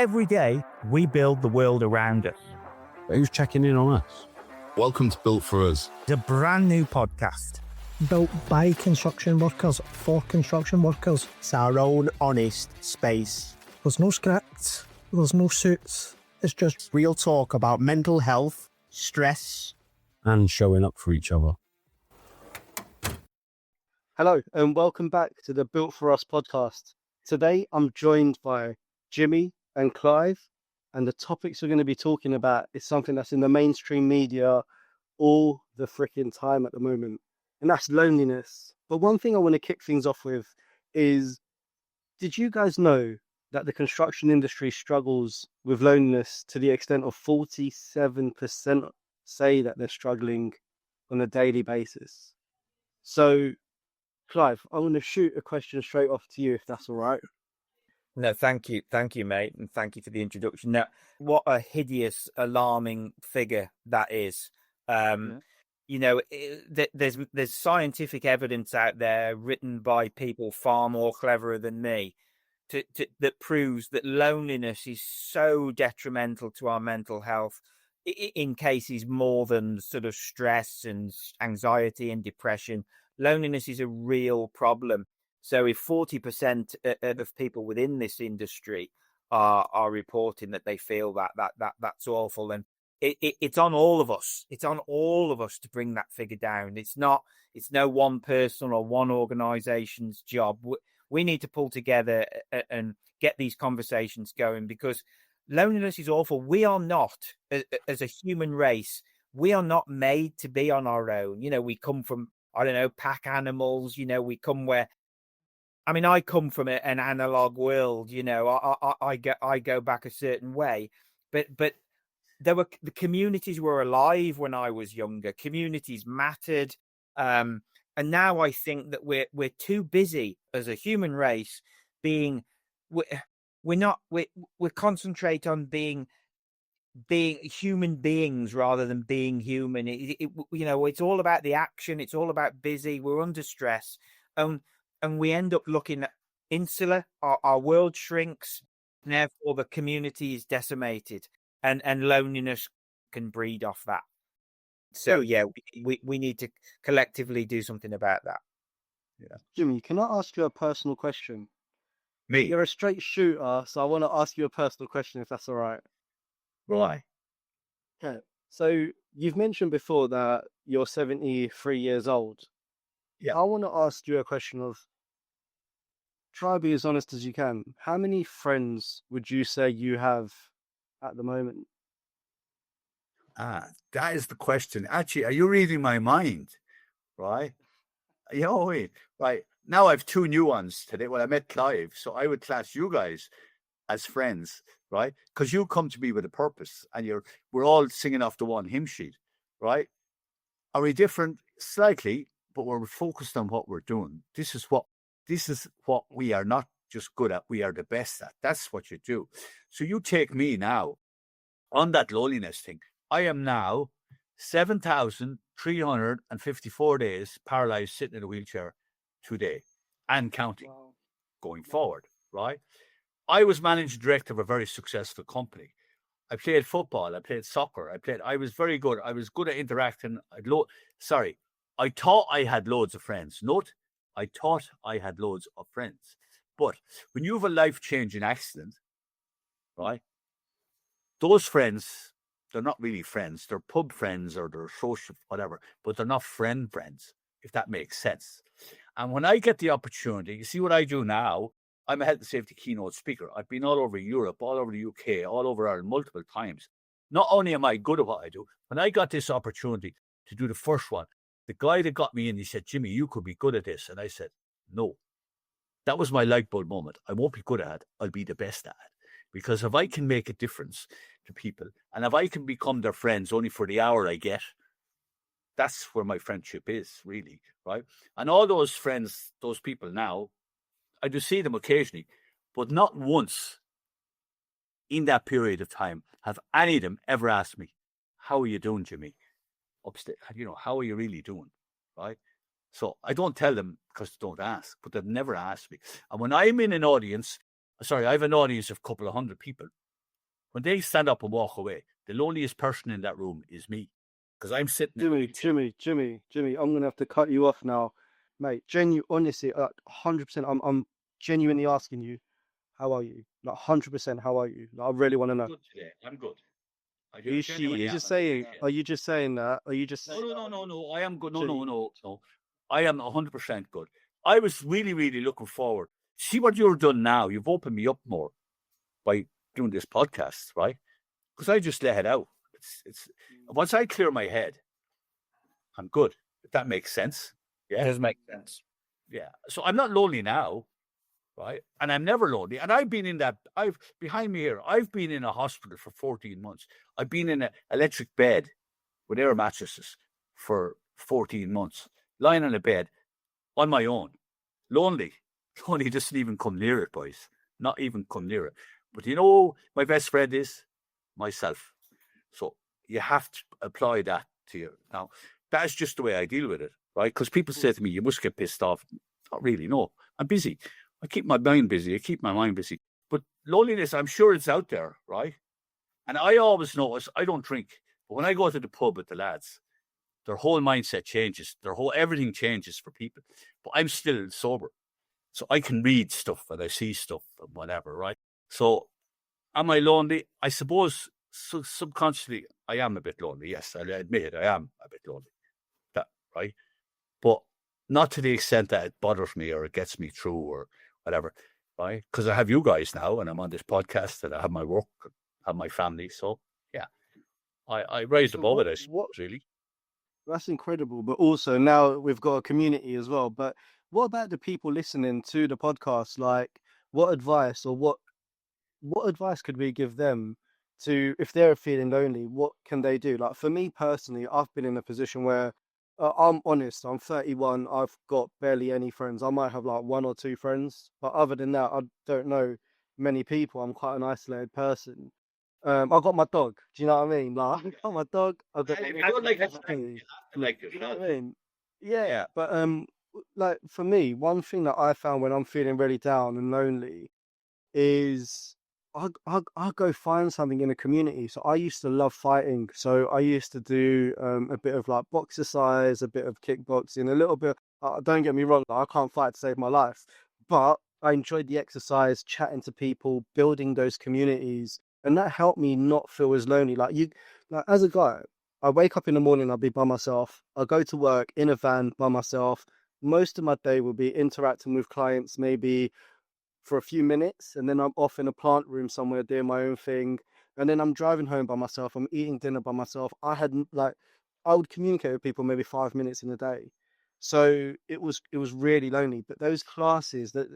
Every day, we build the world around us. But who's checking in on us? Welcome to Built For Us. It's a brand new podcast. Built by construction workers, for construction workers. It's our own honest space. There's no scripts, there's no suits. It's just Real talk about mental health, stress. And showing up for each other. Hello and welcome back to the Built For Us podcast. Today I'm joined by Jimmy and Clive, and the topics we're going to be talking about is something that's in the mainstream media all the freaking time at the moment, and that's loneliness. But one thing I want to kick things off with is, did you guys know that the construction industry struggles with loneliness to the extent of 47% say that they're struggling on a daily basis? So, Clive, I want to shoot a question straight off to you, if that's all right. No, thank you, mate, and thank you for the introduction. Now, what a hideous, alarming figure that is. You know, there's scientific evidence out there written by people far more cleverer than me that proves that loneliness is so detrimental to our mental health in cases more than sort of stress and anxiety and depression. Loneliness is a real problem. So if 40% of people within this industry are reporting that they feel that's awful, then it's on all of us. It's on all of us to bring that figure down. It's no one person or one organization's job. We need to pull together and get these conversations going, because loneliness is awful. We are not, as a human race, we are not made to be on our own. You know, we come from, I don't know, pack animals. You know, we come where, I mean, I come from an analog world. You know, I go back a certain way, but the communities were alive when I was younger. Communities mattered, and now I think that we're too busy as a human race being. We concentrate on being human beings rather than being human. You know, it's all about the action. It's all about busy. We're under stress, and we end up looking insular. Our world shrinks, and therefore the community is decimated, and loneliness can breed off that. So yeah, we need to collectively do something about that. Yeah, Jimmy, can I ask you a personal question? Me? You're a straight shooter, so I want to ask you a personal question, if that's all right. Right. Okay. So you've mentioned before that you're 73 years old. Yeah. I want to ask you a question of, try to be as honest as you can. How many friends would you say you have at the moment? That is the question. Actually, are you reading my mind? Right? You know, right. Now I have two new ones today. Well, I met Clive, so I would class you guys as friends, right? Because you come to me with a purpose, and we're all singing off the one hymn sheet, right? Are we different? Slightly, but we're focused on what we're doing. This is what we are not just good at, we are the best at. That's what you do. So you take me now on that loneliness thing. I am now 7,354 days paralyzed, sitting in a wheelchair today and counting. Wow. Going forward, right? I was managing director of a very successful company. I played football, I played soccer, I was very good. I was good at interacting. I thought I had loads of friends. Note, I thought I had loads of friends. But when you have a life-changing accident, right, those friends, they're not really friends. They're pub friends or they're social, whatever, but they're not friends, if that makes sense. And when I get the opportunity, you see what I do now, I'm a health and safety keynote speaker. I've been all over Europe, all over the UK, all over Ireland multiple times. Not only am I good at what I do, when I got this opportunity to do the first one, the guy that got me in, he said, Jimmy, you could be good at this. And I said, no. That was my light bulb moment. I won't be good at it. I'll be the best at it. Because if I can make a difference to people, and if I can become their friends only for the hour I get, that's where my friendship is, really, right? And all those friends, those people now, I do see them occasionally, but not once in that period of time have any of them ever asked me, how are you doing, Jimmy? Upstairs, you know, how are you really doing, right? So I don't tell them because they don't ask, but they've never asked me. And when I'm in an audience, I have an audience of a couple of hundred people, when they stand up and walk away, the loneliest person in that room is me, because I'm sitting. Jimmy, I'm gonna have to cut you off now, mate. Honestly, 100%. I'm genuinely asking you, how are you? Like 100%, how are you? Like, I really want to know. Good today. I'm good. Are you just saying? Are you just saying that? Are you just? No. I am good. No. I am 100% good. I was really, really looking forward. See what you've done now. You've opened me up more by doing this podcast, right? Because I just let it out. It's once I clear my head, I'm good. If that makes sense. Yeah, It does make sense. yeah. So I'm not lonely now, right? And I'm never lonely. And I've been in that. Behind me here. I've been in a hospital for 14 months. I've been in an electric bed with air mattresses for 14 months, lying on a bed on my own, lonely. Lonely doesn't even come near it, boys. Not even come near it. But you know, my best friend is myself. So you have to apply that to you. Now, that's just the way I deal with it, right? Because people say to me, you must get pissed off. Not really, no. I'm busy. I keep my mind busy. I keep my mind busy. But loneliness, I'm sure it's out there, right? And I always notice, I don't drink. But when I go to the pub with the lads, their whole mindset changes. Everything changes for people. But I'm still sober. So I can read stuff and I see stuff and whatever, right? So am I lonely? I suppose subconsciously I am a bit lonely. Yes, I'll admit it. I am a bit lonely. That, right? But not to the extent that it bothers me or it gets me through or whatever, right? Because I have you guys now and I'm on this podcast and I have my work, have my family. So, yeah, I raised above it, I suppose, really. That's incredible. But also now we've got a community as well. But what about the people listening to the podcast? Like, what advice could we give them to, if they're feeling lonely, what can they do? Like, for me personally, I've been in a position where I'm honest, I'm 31, I've got barely any friends. I might have like one or two friends, but other than that, I don't know many people. I'm quite an isolated person. I got my dog. Do you know what I mean? Like, I got my dog. I don't like you know what I mean? Yeah. But like for me, one thing that I found when I'm feeling really down and lonely is I go find something in a community. So I used to love fighting. So I used to do a bit of like boxercise, a bit of kickboxing, a little bit. Don't get me wrong, I can't fight to save my life, but I enjoyed the exercise, chatting to people, building those communities, and that helped me not feel as lonely. Like as a guy, I wake up in the morning, I'll be by myself. I go to work in a van by myself. Most of my day will be interacting with clients, maybe for a few minutes, and then I'm off in a plant room somewhere doing my own thing, and then I'm driving home by myself. I'm eating dinner by myself. I would communicate with people maybe 5 minutes in a day, so it was really lonely. But those classes that,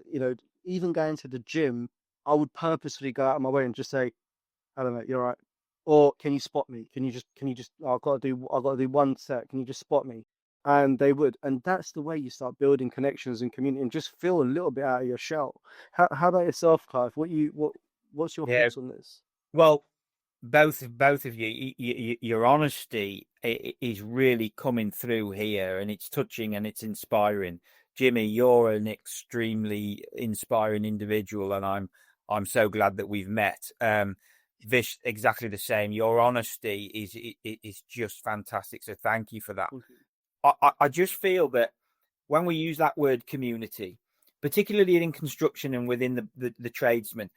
even going to the gym, I would purposefully go out of my way and just say, "Hello, mate, you're right," or "Can you spot me? Can you just? I've got to do one set. Can you just spot me?" And they would, and that's the way you start building connections and community, and just feel a little bit out of your shell. How about yourself, Clive? What's your thoughts on this? Well, both of you, your honesty is really coming through here, and it's touching and it's inspiring. Jimmy, you're an extremely inspiring individual, and I'm so glad that we've met. Vish, exactly the same. Your honesty is just fantastic. So thank you for that. I just feel that when we use that word community, particularly in construction and within the tradesmen,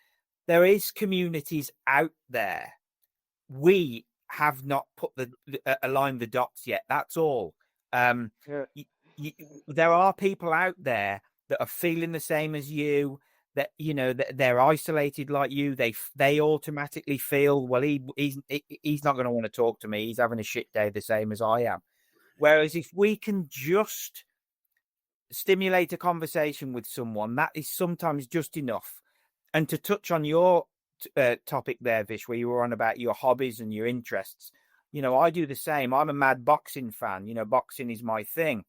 there is communities out there. We have not aligned the dots yet. That's all. There are people out there that are feeling the same as you, that, that they're isolated like you. They automatically feel, well, he's not going to want to talk to me. He's having a shit day the same as I am. Whereas if we can just stimulate a conversation with someone, that is sometimes just enough. And to touch on your topic there, Vish, where you were on about your hobbies and your interests, I do the same. I'm a mad boxing fan. Boxing is my thing.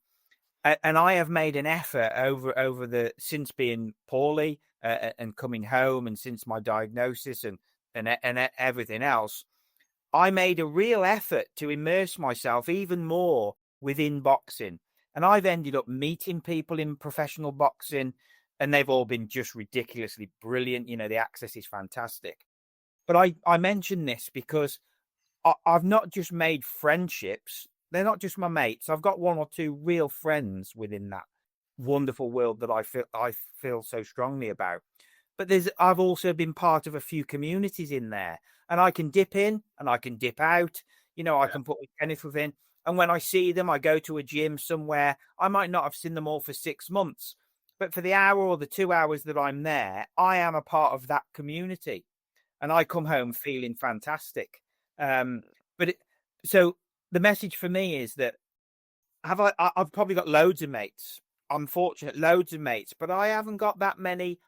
And I have made an effort over since being poorly and coming home, and since my diagnosis and everything else, I made a real effort to immerse myself even more within boxing. And I've ended up meeting people in professional boxing, and they've all been just ridiculously brilliant. The access is fantastic. But I mention this because I've not just made friendships. They're not just my mates. I've got one or two real friends within that wonderful world that I feel so strongly about. But I've also been part of a few communities in there, and I can dip in and I can dip out. I can put my Kenneth within. And when I see them, I go to a gym somewhere. I might not have seen them all for 6 months, but for the hour or the 2 hours that I'm there, I am a part of that community, and I come home feeling fantastic. So the message for me is that I've probably got loads of mates. I'm fortunate, loads of mates, but I haven't got that many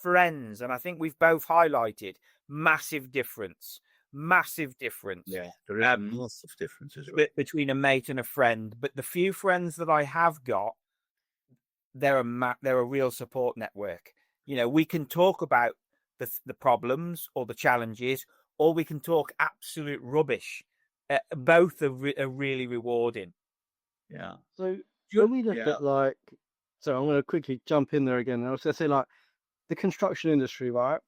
friends. And I think we've both highlighted massive difference. Yeah, there is lots of differences between a mate and a friend. But the few friends that I have got, they're a real support network. We can talk about the problems or the challenges, or we can talk absolute rubbish. Both are really rewarding. Yeah. So when we look at so I'm going to quickly jump in there again. I was going to say, like, the construction industry, right?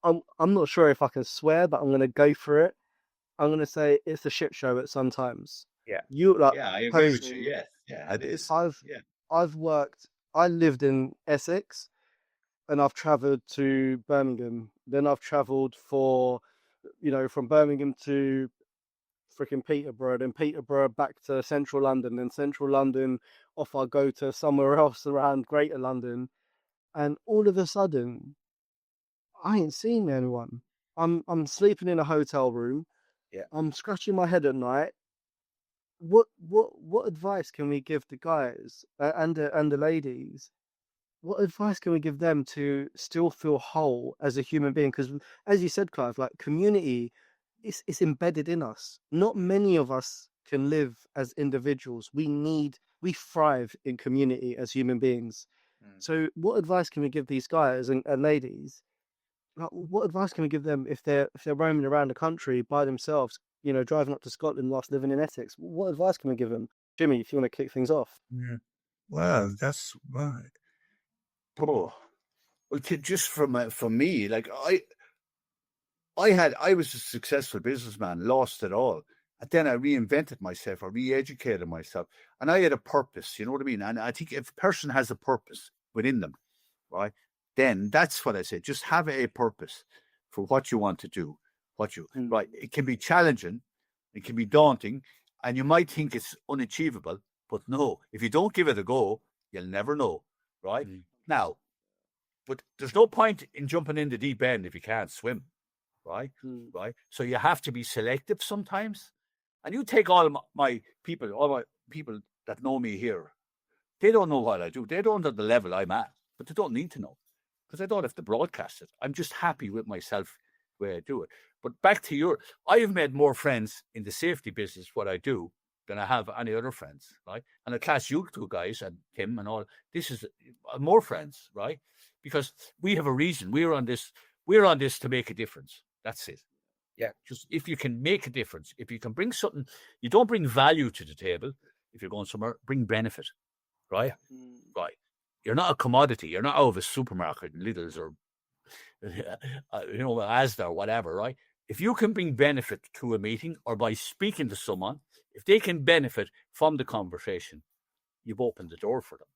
I'm not sure if I can swear, but I'm going to go for it. I'm going to say it's a shit show at sometimes. Yeah. I agree with you. Yeah, it is. I lived in Essex, and I've travelled to Birmingham. Then I've travelled from Birmingham to freaking Peterborough, then Peterborough back to central London, then central London off I go to somewhere else around Greater London, and all of a sudden I ain't seen anyone. I'm sleeping in a hotel room. Yeah. I'm scratching my head at night. What advice can we give the guys and the ladies? What advice can we give them to still feel whole as a human being? Because as you said, Clive, like, community, it's embedded in us. Not many of us can live as individuals. We thrive in community as human beings. So what advice can we give these guys and ladies? Like, what advice can we give them if they're roaming around the country by themselves, driving up to Scotland whilst living in Essex? What advice can we give them? Jimmy, if you want to kick things off. Yeah. Well, that's right. Well, just from me, like, I was a successful businessman, lost it all. And then I reinvented myself, I re-educated myself, and I had a purpose, you know what I mean? And I think if a person has a purpose within them, right, then that's what I said. Just have a purpose for what you want to do. Right. It can be challenging, it can be daunting, and you might think it's unachievable, but no, if you don't give it a go, you'll never know, right? Now, but there's no point in jumping in the deep end if you can't swim, right? Right. So you have to be selective sometimes. And you take all my people that know me here, they don't know what I do. They don't know the level I'm at, but they don't need to know because I don't have to broadcast it. I'm just happy with myself the way I do it. But back to I have made more friends in the safety business, what I do, than I have any other friends, right? And I class you two guys and Tim and all, this is more friends, right? Because we have a reason. We're on this to make a difference. That's it. Yeah. Just if you can make a difference, if you can bring something, you don't bring value to the table. If you're going somewhere, bring benefit, right? Right. You're not a commodity. You're not out of a supermarket, Lidl's or, Asda or whatever, right? If you can bring benefit to a meeting or by speaking to someone, if they can benefit from the conversation, you've opened the door for them,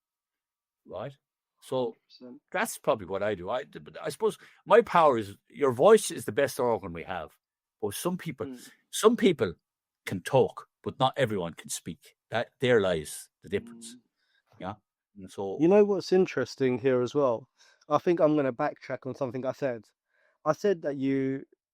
right? So 100%. That's probably what I do. I suppose my power is your voice is the best organ we have. But some people can talk, but not everyone can speak. That there lies the difference. Yeah. And so What's interesting here as well? I think I'm going to backtrack on something I said. I said that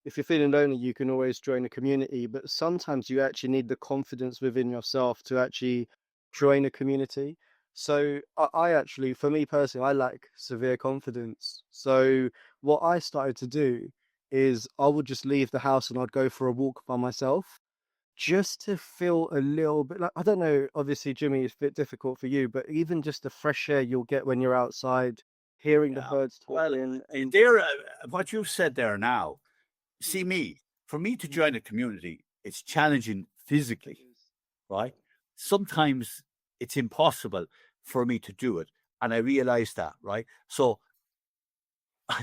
if you're feeling lonely, you can always join a community, but sometimes you actually need the confidence within yourself to actually join a community. So I actually, for me personally, I lack severe confidence. So what I started to do is I would just leave the house and I'd go for a walk by myself just to feel a little bit like, I don't know, obviously, Jimmy, it's a bit difficult for you, but even just the fresh air you'll get when you're outside, hearing the birds talking. Well, there, what you've said there now, see for me to join a community, it's challenging physically, right? Sometimes it's impossible for me to do it. And I realize that, right? So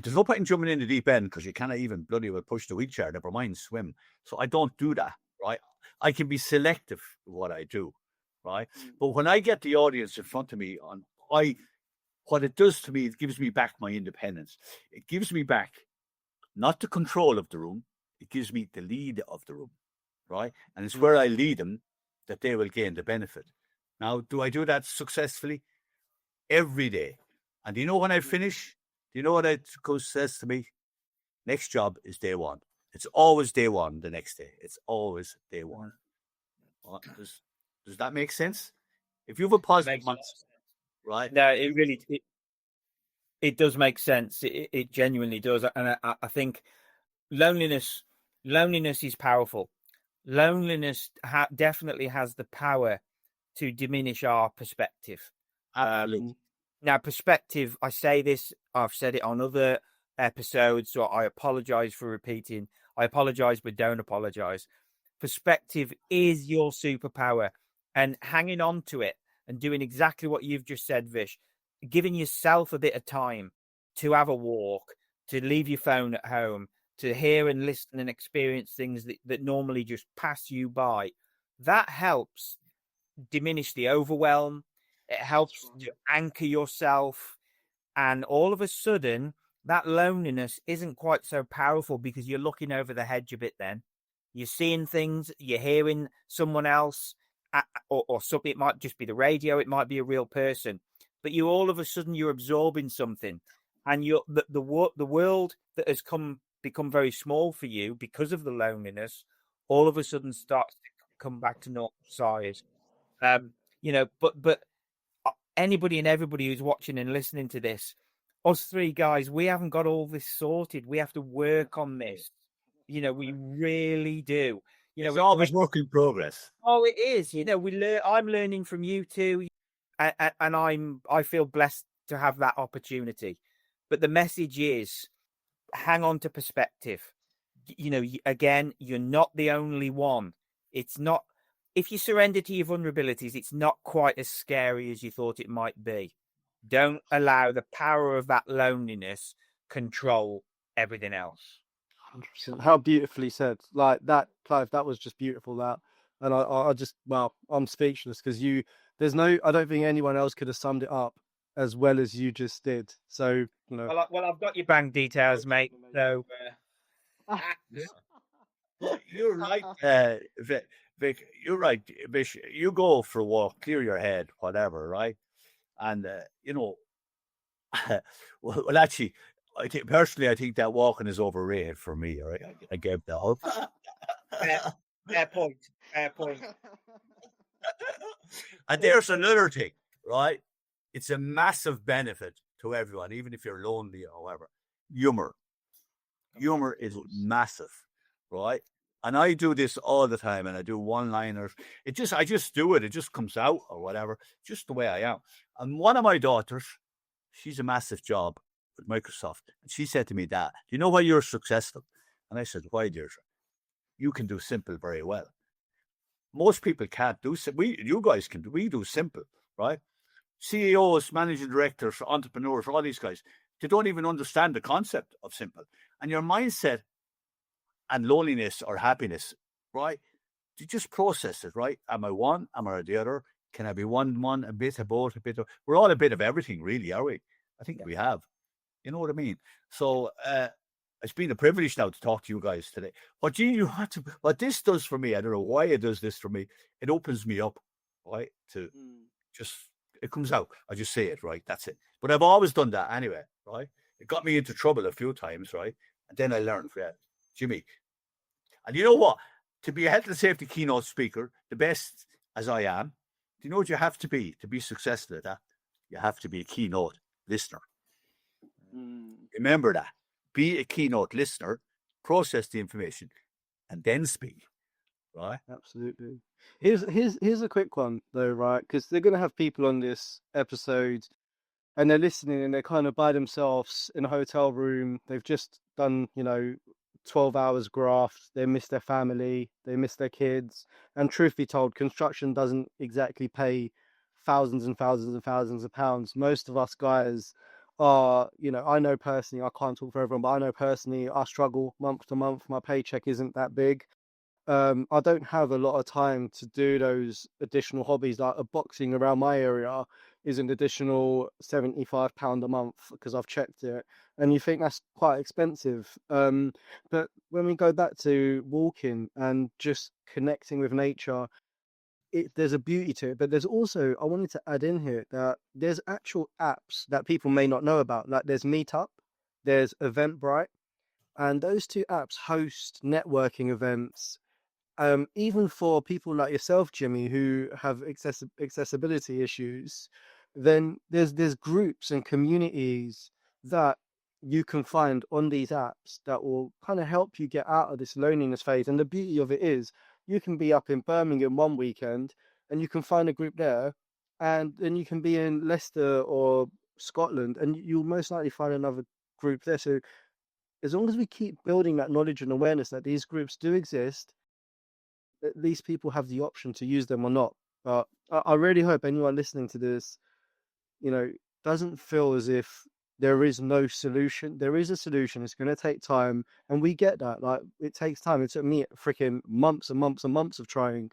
there's no point in jumping in the deep end because you cannot even bloody well push the wheelchair, never mind swim. So I don't do that, right? I can be selective in what I do, right? But when I get the audience in front of me, what it does to me, it gives me back my independence. It gives me back not the control of the room, it gives me the lead of the room, right? And it's where I lead them that they will gain the benefit. Now, do I do that successfully? Every day. And you know when I finish, do you know what it says to me? Next job is day one. It's always day one the next day. It's always day one. Well, does that make sense? If you have a positive mindset, right? No, it really it does make sense. It genuinely does, and I think loneliness is powerful. Loneliness definitely has the power to diminish our perspective. Now, perspective, I say this, I've said it on other episodes, so I apologize for repeating. I apologize, but don't apologize. Perspective is your superpower, and hanging on to it and doing exactly what you've just said, Vish, giving yourself a bit of time to have a walk, to leave your phone at home, to hear and listen and experience things that normally just pass you by, that helps diminish the overwhelm. It helps to anchor yourself. And all of a sudden, that loneliness isn't quite so powerful because you're looking over the hedge a bit then. You're seeing things, you're hearing someone else, or something. It might just be the radio, it might be a real person. But you all of a sudden, you're absorbing something. And the world that has become very small for you because of the loneliness, all of a sudden starts to come back to normal size. But anybody and everybody who's watching and listening to this, us three guys, we haven't got all this sorted. We have to work on this. We really do. It's always work in progress. Oh, it is. I'm learning from you two, and I feel blessed to have that opportunity. But the message is, hang on to perspective. Again, you're not the only one. It's not. If you surrender to your vulnerabilities, it's not quite as scary as you thought it might be. Don't allow the power of that loneliness control everything else. 100%. How beautifully said. Like that, Clive, that was just beautiful. And I'm speechless because I don't think anyone else could have summed it up as well as you just did. So, Well, I've got your bank details, mate. So, you're right, Vic, you're right, Vish. You go for a walk, clear your head, whatever, right? And well, actually, I think that walking is overrated for me. All right, I gave that up. Fair point. And there's another thing, right? It's a massive benefit to everyone, even if you're lonely or whatever. Humor is massive, right? And I do this all the time, and I do one-liners. I just do it. It just comes out or whatever, just the way I am. And one of my daughters, she's a massive job with Microsoft. And she said to me, Dad, do you know why you're successful? And I said, why, Deirdre? You can do simple very well. Most people can't do simple. You guys can do. We do simple, right? CEOs, managing directors, entrepreneurs, all these guys, they don't even understand the concept of simple. And your mindset and loneliness or happiness, right? You just process it, right? Am I one? Am I the other? Can I be one, a bit of both, a bit of... We're all a bit of everything, really, are we? I think we have. You know what I mean? So it's been a privilege now to talk to you guys today. What this does for me, I don't know why it does this for me, it opens me up, right? To just... It comes out. I just say it, right? That's it. But I've always done that anyway, right? It got me into trouble a few times, right? And then I learned, Jimmy. And you know what? To be a health and safety keynote speaker, the best as I am, do you know what you have to be successful at that? You have to be a keynote listener. Remember that. Be a keynote listener, process the information, and then speak. Right? Absolutely. Here's a quick one though, right? Because they're gonna have people on this episode and they're listening and they're kind of by themselves in a hotel room. They've just done, 12 hours graft. They miss their family, they miss their kids. And truth be told, construction doesn't exactly pay thousands and thousands and thousands of pounds. Most of us guys are, you know, I know personally, I can't talk for everyone, but I know personally I struggle month to month. My paycheck isn't that big. I don't have a lot of time to do those additional hobbies. Like a boxing around my area is an additional £75 a month because I've checked it, and you think that's quite expensive. But when we go back to walking and just connecting with nature, there's a beauty to it. But there's also, I wanted to add in here that there's actual apps that people may not know about. Like there's Meetup, there's Eventbrite, and those two apps host networking events. Even for people like yourself, Jimmy, who have accessibility issues, then there's groups and communities that you can find on these apps that will kind of help you get out of this loneliness phase. And the beauty of it is you can be up in Birmingham one weekend and you can find a group there, and then you can be in Leicester or Scotland and you'll most likely find another group there. So as long as we keep building that knowledge and awareness that these groups do exist, at least people have the option to use them or not. But I really hope anyone listening to this, you know, doesn't feel as if there is no solution. There is a solution. It's going to take time, and we get that. Like, it takes time. It took me freaking months and months and months of trying,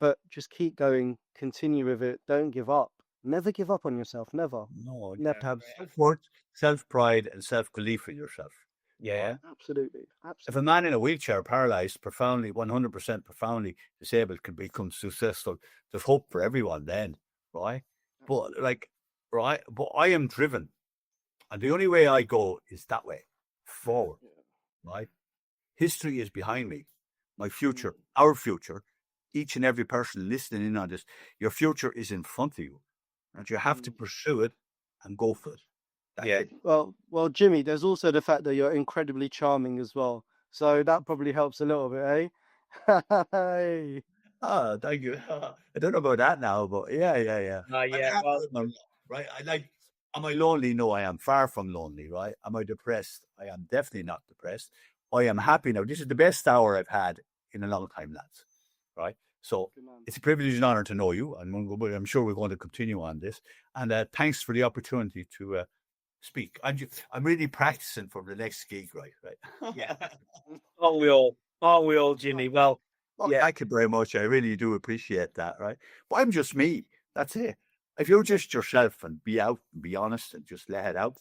but just keep going, continue with it. Don't give up. Never give up on yourself. Never. No, Never. have self-worth, self-pride, and self-belief in yourself. Yeah. Absolutely. If a man in a wheelchair, paralyzed, profoundly, 100% profoundly disabled, can become successful, there's hope for everyone then, right? But but I am driven, and the only way I go is that way, forward, right? History is behind me, my future, our future, each and every person listening in on this, your future is in front of you, and you have to pursue it and go for it. That's it. Well, Jimmy, there's also the fact that you're incredibly charming as well. So that probably helps a little bit, eh? Hey. Oh, thank you. I don't know about that now, but yeah. Yeah. Right. Am I lonely? No, I am far from lonely, right? Am I depressed? I am definitely not depressed. I am happy now. This is the best hour I've had in a long time, lads. Right? So it's a privilege and honor to know you. I'm sure we're going to continue on this. And thanks for the opportunity to speak. I'm really practicing for the next gig, right? Yeah. Aren't we all, Jimmy? Well, yeah. Thank you very much. I really do appreciate that, right? But I'm just me. That's it. If you're just yourself and be out and be honest and just let it out,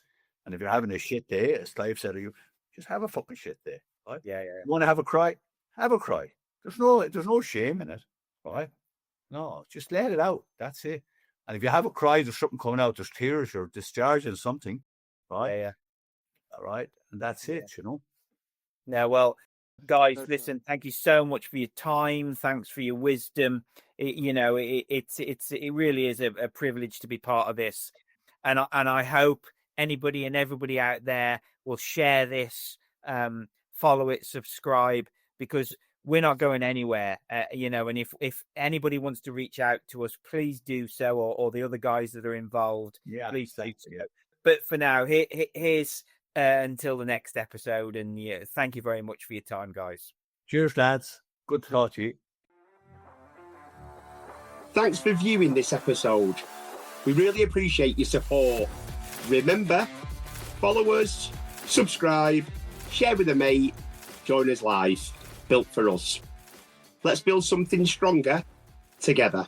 and if you're having a shit day, as Clive said to you, just have a fucking shit day, right? Yeah. You want to have a cry? Have a cry. There's no shame in it, right? No, just let it out. That's it. And if you have a cry, there's something coming out. There's tears. You're discharging something, right? Yeah. All right, and that's it. You know. Now, well, guys, listen. Thank you so much for your time. Thanks for your wisdom. It really is a privilege to be part of this, and I hope anybody and everybody out there will share this, follow it, subscribe, because we're not going anywhere, and if anybody wants to reach out to us, please do so, or the other guys that are involved, please say so. But for now, here's until the next episode, and thank you very much for your time, guys. Cheers, lads. Good to talk to you. Thanks for viewing this episode. We really appreciate your support. Remember, follow us, subscribe, share with a mate, join us live. Built for us. Let's build something stronger together.